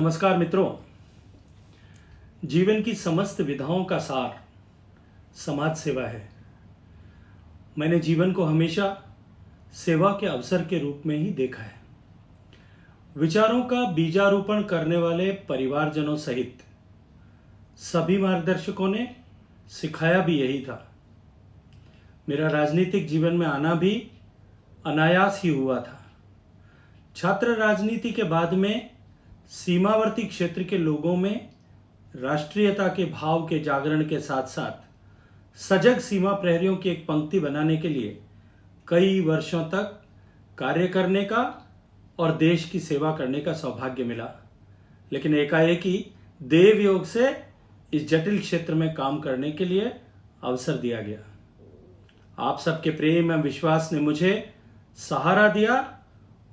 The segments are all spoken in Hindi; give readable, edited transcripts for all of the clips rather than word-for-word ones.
नमस्कार मित्रों। जीवन की समस्त विधाओं का सार समाज सेवा है। मैंने जीवन को हमेशा सेवा के अवसर के रूप में ही देखा है। विचारों का बीजारोपण करने वाले परिवारजनों सहित सभी मार्गदर्शकों ने सिखाया भी यही था। मेरा राजनीतिक जीवन में आना भी अनायास ही हुआ था। छात्र राजनीति के बाद में सीमावर्ती क्षेत्र के लोगों में राष्ट्रीयता के भाव के जागरण के साथ साथ सजग सीमा प्रहरियों की एक पंक्ति बनाने के लिए कई वर्षों तक कार्य करने का और देश की सेवा करने का सौभाग्य मिला। लेकिन एकाएक ही देव योग से इस जटिल क्षेत्र में काम करने के लिए अवसर दिया गया। आप सबके प्रेम एवं विश्वास ने मुझे सहारा दिया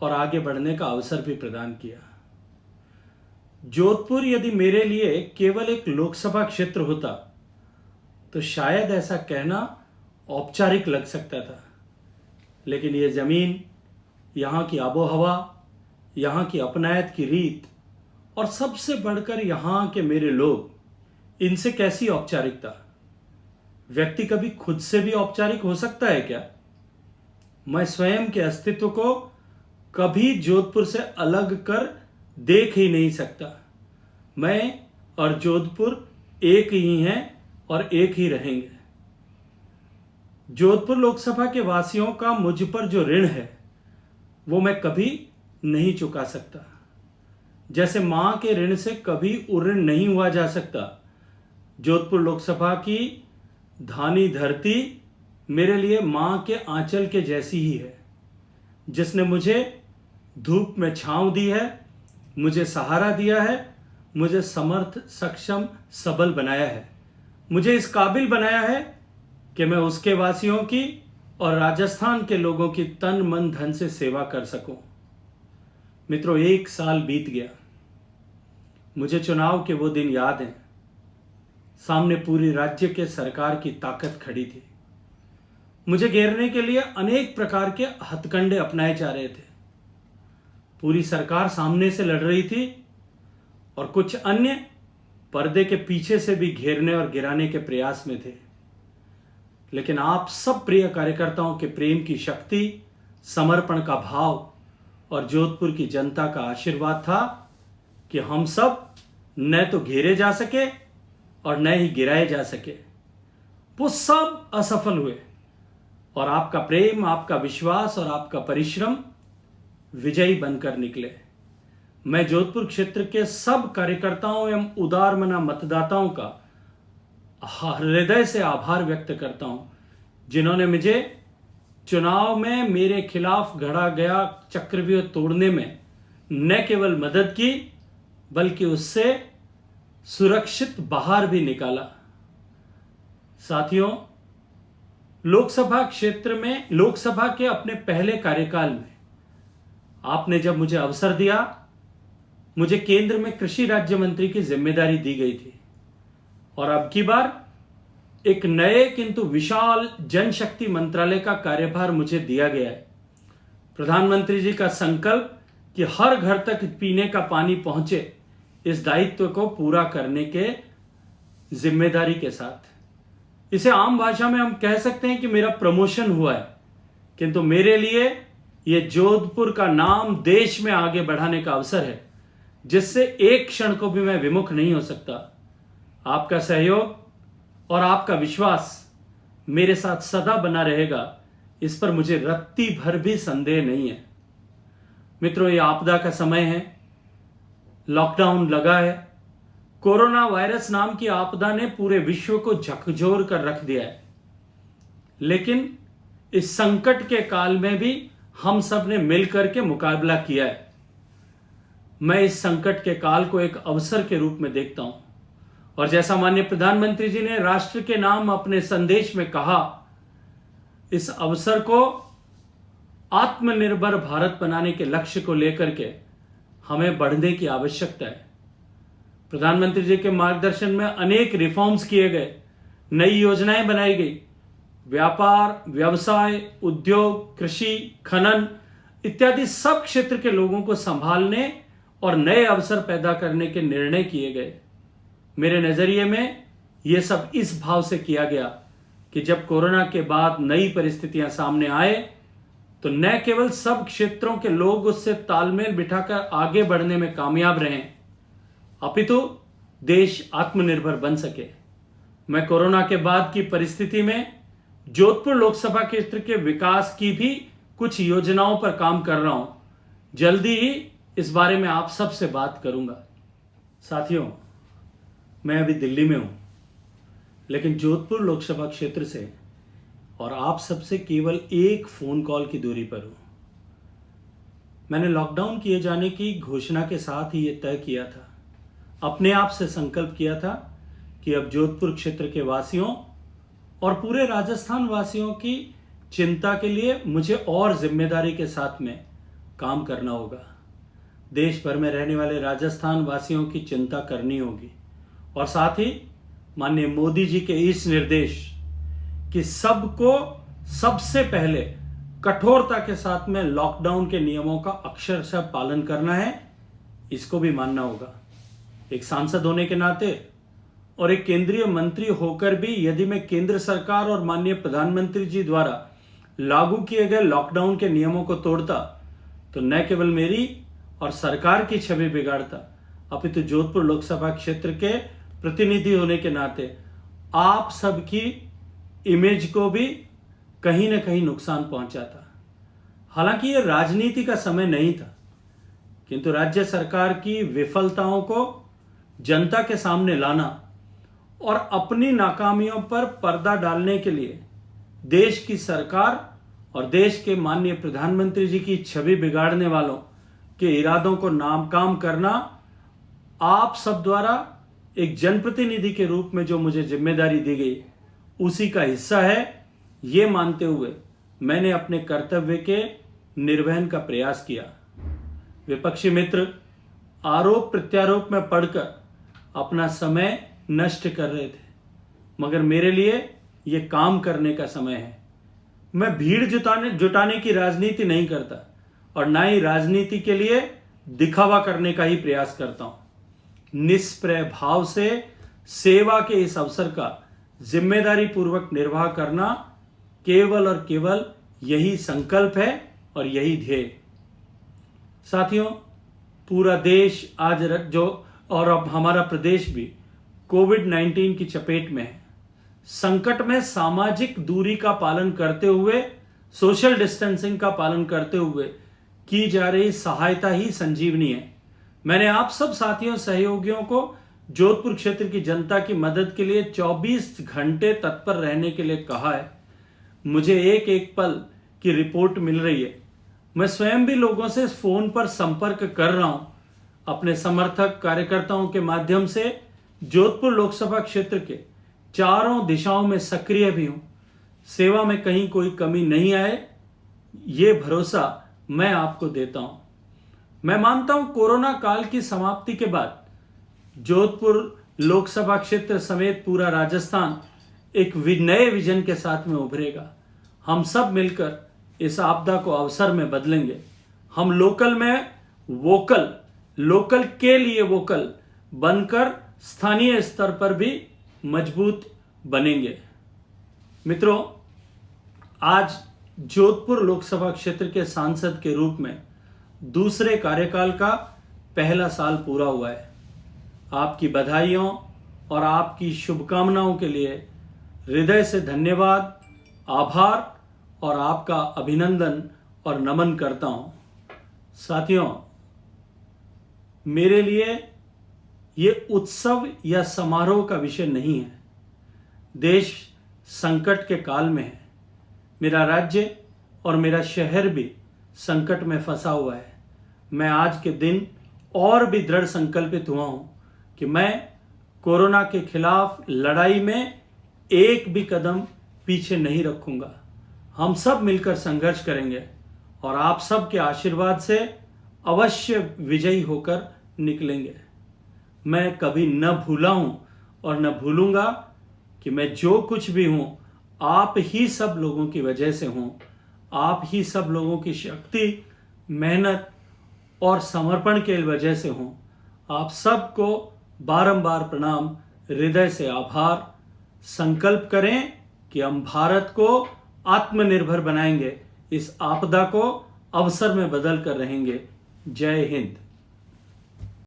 और आगे बढ़ने का अवसर भी प्रदान किया। जोधपुर यदि मेरे लिए केवल एक लोकसभा क्षेत्र होता तो शायद ऐसा कहना औपचारिक लग सकता था, लेकिन यह जमीन, यहाँ की आबोहवा, यहाँ की अपनायत की रीत और सबसे बढ़कर यहाँ के मेरे लोग, इनसे कैसी औपचारिकता। व्यक्ति कभी खुद से भी औपचारिक हो सकता है क्या? मैं स्वयं के अस्तित्व को कभी जोधपुर से अलग कर देख ही नहीं सकता। मैं और जोधपुर एक ही हैं और एक ही रहेंगे। जोधपुर लोकसभा के वासियों का मुझ पर जो ऋण है वो मैं कभी नहीं चुका सकता। जैसे मां के ऋण से कभी उऋण नहीं हुआ जा सकता, जोधपुर लोकसभा की धानी धरती मेरे लिए मां के आंचल के जैसी ही है, जिसने मुझे धूप में छांव दी है, मुझे सहारा दिया है, मुझे समर्थ, सक्षम, सबल बनाया है, मुझे इस काबिल बनाया है कि मैं उसके वासियों की और राजस्थान के लोगों की तन मन धन से सेवा कर सकूं। मित्रों, 1 साल बीत गया। मुझे चुनाव के वो दिन याद हैं। सामने पूरी राज्य के सरकार की ताकत खड़ी थी। मुझे घेरने के लिए अनेक प्रकार के हथकंडे अपनाए जा रहे थे। पूरी सरकार सामने से लड़ रही थी और कुछ अन्य पर्दे के पीछे से भी घेरने और गिराने के प्रयास में थे। लेकिन आप सब प्रिय कार्यकर्ताओं के प्रेम की शक्ति, समर्पण का भाव और जोधपुर की जनता का आशीर्वाद था कि हम सब न तो घेरे जा सके और न ही गिराए जा सके। वो सब असफल हुए और आपका प्रेम, आपका विश्वास और आपका परिश्रम विजयी बनकर निकले। मैं जोधपुर क्षेत्र के सब कार्यकर्ताओं एवं उदारमना मतदाताओं का हृदय से आभार व्यक्त करता हूं, जिन्होंने मुझे चुनाव में मेरे खिलाफ गढ़ा गया चक्रव्यूह तोड़ने में न केवल मदद की बल्कि उससे सुरक्षित बाहर भी निकाला। साथियों, लोकसभा क्षेत्र में लोकसभा के अपने पहले कार्यकाल में आपने जब मुझे अवसर दिया, मुझे केंद्र में कृषि राज्य मंत्री की जिम्मेदारी दी गई थी और अब की बार एक नए किंतु विशाल जनशक्ति मंत्रालय का कार्यभार मुझे दिया गया है। प्रधानमंत्री जी का संकल्प कि हर घर तक पीने का पानी पहुंचे, इस दायित्व को पूरा करने के जिम्मेदारी के साथ। इसे आम भाषा में हम कह सकते हैं कि मेरा प्रमोशन हुआ है, किंतु मेरे लिए यह जोधपुर का नाम देश में आगे बढ़ाने का अवसर है, जिससे एक क्षण को भी मैं विमुख नहीं हो सकता। आपका सहयोग और आपका विश्वास मेरे साथ सदा बना रहेगा, इस पर मुझे रत्ती भर भी संदेह नहीं है। मित्रों, ये आपदा का समय है, लॉकडाउन लगा है। कोरोना वायरस नाम की आपदा ने पूरे विश्व को झकझोर कर रख दिया है, लेकिन इस संकट के काल में भी हम सब ने मिलकर के मुकाबला किया है। मैं इस संकट के काल को एक अवसर के रूप में देखता हूं और जैसा माननीय प्रधानमंत्री जी ने राष्ट्र के नाम अपने संदेश में कहा, इस अवसर को आत्मनिर्भर भारत बनाने के लक्ष्य को लेकर के हमें बढ़ने की आवश्यकता है। प्रधानमंत्री जी के मार्गदर्शन में अनेक रिफॉर्म्स किए गए, नई योजनाएं बनाई गई। व्यापार, व्यवसाय, उद्योग, कृषि, खनन इत्यादि सब क्षेत्र के लोगों को संभालने और नए अवसर पैदा करने के निर्णय किए गए। मेरे नजरिए में यह सब इस भाव से किया गया कि जब कोरोना के बाद नई परिस्थितियां सामने आए तो न केवल सब क्षेत्रों के लोग उससे तालमेल बिठाकर आगे बढ़ने में कामयाब रहे, अपितु देश आत्मनिर्भर बन सके। मैं कोरोना के बाद की परिस्थिति में जोधपुर लोकसभा क्षेत्र के विकास की भी कुछ योजनाओं पर काम कर रहा हूं। जल्दी ही इस बारे में आप सबसे बात करूंगा। साथियों, मैं अभी दिल्ली में हूं, लेकिन जोधपुर लोकसभा क्षेत्र से और आप सबसे केवल एक फोन कॉल की दूरी पर हूं। मैंने लॉकडाउन किए जाने की घोषणा के साथ ही यह तय किया था, अपने आप से संकल्प किया था कि अब जोधपुर क्षेत्र के वासियों और पूरे राजस्थान वासियों की चिंता के लिए मुझे और जिम्मेदारी के साथ में काम करना होगा। देश भर में रहने वाले राजस्थान वासियों की चिंता करनी होगी और साथ ही माननीय मोदी जी के इस निर्देश कि सबको सबसे पहले कठोरता के साथ में लॉकडाउन के नियमों का अक्षरशः पालन करना है, इसको भी मानना होगा। एक सांसद होने के नाते और एक केंद्रीय मंत्री होकर भी यदि मैं केंद्र सरकार और माननीय प्रधानमंत्री जी द्वारा लागू किए गए लॉकडाउन के नियमों को तोड़ता तो न केवल मेरी और सरकार की छवि बिगाड़ता, अपितु जोधपुर लोकसभा क्षेत्र के प्रतिनिधि होने के नाते आप सबकी इमेज को भी कहीं ना कहीं नुकसान पहुंचाता। हालांकि यह राजनीति का समय नहीं था, किंतु राज्य सरकार की विफलताओं को जनता के सामने लाना और अपनी नाकामियों पर पर्दा डालने के लिए देश की सरकार और देश के माननीय प्रधानमंत्री जी की छवि बिगाड़ने वालों के इरादों को नाकाम करना आप सब द्वारा एक जनप्रतिनिधि के रूप में जो मुझे जिम्मेदारी दी गई उसी का हिस्सा है। ये मानते हुए मैंने अपने कर्तव्य के निर्वहन का प्रयास किया। विपक्षी मित्र आरोप प्रत्यारोप में पढ़कर अपना समय नष्ट कर रहे थे, मगर मेरे लिए यह काम करने का समय है। मैं भीड़ जुटाने की राजनीति नहीं करता और ना ही राजनीति के लिए दिखावा करने का ही प्रयास करता हूं। निष्प्रय भाव से सेवा के इस अवसर का जिम्मेदारी पूर्वक निर्वाह करना केवल और केवल यही संकल्प है और यही ध्येय। साथियों, पूरा देश आज और अब हमारा प्रदेश भी कोविड-19 की चपेट में है। संकट में सामाजिक दूरी का पालन करते हुए, सोशल डिस्टेंसिंग का पालन करते हुए की जा रही सहायता ही संजीवनी है। मैंने आप सब साथियों सहयोगियों को जोधपुर क्षेत्र की जनता की मदद के लिए 24 घंटे तत्पर रहने के लिए कहा है। मुझे एक एक पल की रिपोर्ट मिल रही है। मैं स्वयं भी लोगों से फोन पर संपर्क कर रहा हूं। अपने समर्थक कार्यकर्ताओं के माध्यम से जोधपुर लोकसभा क्षेत्र के चारों दिशाओं में सक्रिय भी हूं। सेवा में कहीं कोई कमी नहीं आए, ये भरोसा मैं आपको देता हूं। मैं मानता हूं कोरोना काल की समाप्ति के बाद जोधपुर लोकसभा क्षेत्र समेत पूरा राजस्थान एक नए विजन के साथ में उभरेगा। हम सब मिलकर इस आपदा को अवसर में बदलेंगे। हम लोकल में वोकल, लोकल के लिए वोकल बनकर स्थानीय स्तर पर भी मजबूत बनेंगे। मित्रों, आज जोधपुर लोकसभा क्षेत्र के सांसद के रूप में दूसरे कार्यकाल का पहला साल पूरा हुआ है। आपकी बधाइयों और आपकी शुभकामनाओं के लिए हृदय से धन्यवाद, आभार और आपका अभिनंदन और नमन करता हूं। साथियों, मेरे लिए ये उत्सव या समारोह का विषय नहीं है। देश संकट के काल में है। मेरा राज्य और मेरा शहर भी संकट में फंसा हुआ है। मैं आज के दिन और भी दृढ़ संकल्पित हुआ हूं कि मैं कोरोना के खिलाफ लड़ाई में एक भी कदम पीछे नहीं रखूंगा। हम सब मिलकर संघर्ष करेंगे और आप सब के आशीर्वाद से अवश्य विजयी होकर निकलेंगे। मैं कभी न भूला हूं और न भूलूंगा कि मैं जो कुछ भी हूं आप ही सब लोगों की वजह से हूं। आप ही सब लोगों की शक्ति, मेहनत और समर्पण के वजह से हों। आप सबको बारंबार प्रणाम, हृदय से आभार। संकल्प करें कि हम भारत को आत्मनिर्भर बनाएंगे, इस आपदा को अवसर में बदल कर रहेंगे। जय हिंद।